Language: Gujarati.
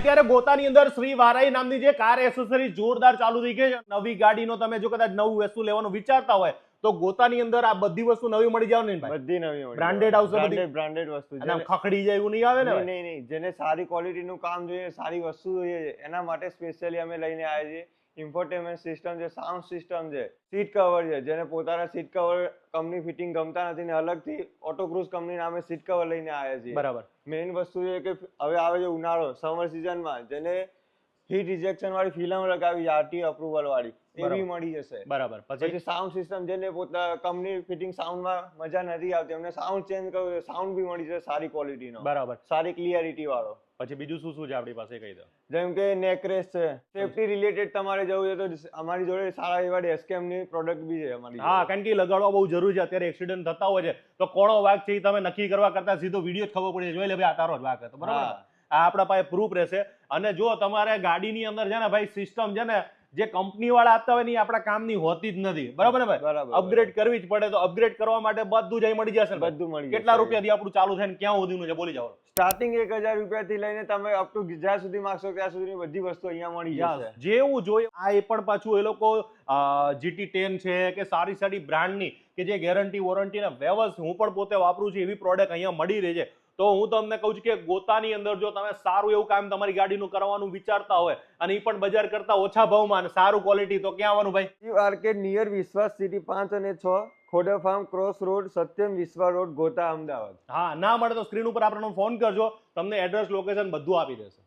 અત્યારે ગોતાની અંદર શ્રી વારાઈ નામની જે કાર એસેસરી જોરદાર ચાલુ થઈ ગઈ છે. નવી ગાડીનો તમે જો કદાચ નવું વસ્તુ લેવાનું વિચારતા હોય તો ગોતાની અંદર આ બધી વસ્તુ નવી મળી જાવ ને ભાઈ. બધી નવી મળી બ્રાન્ડેડ આવશે, બધી બ્રાન્ડેડ વસ્તુ અને આમ ખખડી જાય એવું નહીં આવે ને ભાઈ? નહીં જેને સારી ક્વોલિટીનું કામ જોઈએ, સારી વસ્તુ જોઈએ, એના માટે સ્પેશિયલી અમે લઈને આવ્યા છીએ. ઇન્ફોટેનમેન્ટ સિસ્ટમ છે, સાઉન્ડ સિસ્ટમ છે, સીટ કવર છે, જેને પોતાના સીટ કવર કંપની ફિટિંગ ગમતા નથી ને અલગથી ઓટો ક્રુઝ કંપની નામે સીટ કવર લઈને આવ્યા છીએ. બરાબર. મેઇન વસ્તુ છે કે હવે આવે છે ઉનાળો, સમર સિઝનમાં, જેને હીટ રિજેક્શન વાળી ફિલ્મ લગાવી આરટી અપ્રુવલ વાળી એવી મળી જશે. બરાબર. પછી સાઉન્ડ સિસ્ટમ, જેને પોતા કંપની ફિટિંગ સાઉન્ડમાં મજા નથી આવતી, એમને સાઉન્ડ ચેન્જ કરવું, સાઉન્ડ બી મળી જશે સારી ક્વોલિટીનો. બરાબર. સારી ક્લિયરિટી વાળો. પછી બીજું શું શું છે આપણી પાસે કહી દો. જેમ કે નેક રેસ છે, સેફટી રિલેટેડ તમારે જવું છે તો અમારી જોડે સારા એવા ડેસ્કેમ ની પ્રોડક્ટ બી છે અમારી. હા, કારણ કે લગાડવા બહુ જરૂરી છે. અત્યારે એક્સિડન્ટ થતા હોય છે તો કોણો વાગ છે એ તમે નક્કી કરવા કરતા સીધો વિડીયો જ ખબર પડી જોઈ લે ભાઈ આ તારો જ વાગ હતો. બરાબર. આ આપણા પાસે પ્રૂફ રહેશે. અને જો તમારે ગાડીની અંદર છે ને ભાઈ સિસ્ટમ છે ને જે કંપની વાળા આપતા હોય ને એ આપણા કામની હોતી જ નથી. બરાબર ને ભાઈ? અપગ્રેડ કરવી જ પડે તો અપગ્રેડ કરવા માટે બધું જ મળી જશે. બધું મળી જશે. કેટલા રૂપિયાથી આપણું ચાલુ થાય ને ક્યાં સુધીનું છે બોલી જાઓ. સ્ટાર્ટિંગ 1000 રૂપિયાથી લઈને તમે અપ ટુ જ્યાં સુધી માંગશો ત્યાં સુધીની બધી વસ્તુ અહીંયા મળી જશે. જેવું જોઈએ આ એ પણ પાછું એ લોકો GT10 છે કે સારી સારી બ્રાન્ડની કે જે ગેરંટી વોરંટી ને વ્યવસ્થિત હું પણ પોતે વાપરું છું એવી પ્રોડક્ટ અહીંયા મળી રહે છે. તો હું તમને કહું છું કે ગોતાની અંદર જો તમે સારું એવું કામ તમારી ગાડીનું કરવાનું વિચારતા હોય અને એ પણ બજાર કરતા ઓછા ભાવમાં અને સારું ક્વોલિટી, તો ક્યાં આવવાનું ભાઈ? આર્કેડ નિયર વિશ્વાસ સિટી 5 અને 6, ખોડા ફાર્મ ક્રોસ રોડ, સત્યમ વિશ્વા રોડ, ગોતા, અમદાવાદ. હા, ના મળે તો સ્ક્રીન ઉપર આપણને ફોન કરજો, તમને એડ્રેસ લોકેશન બધું આપી દેશે.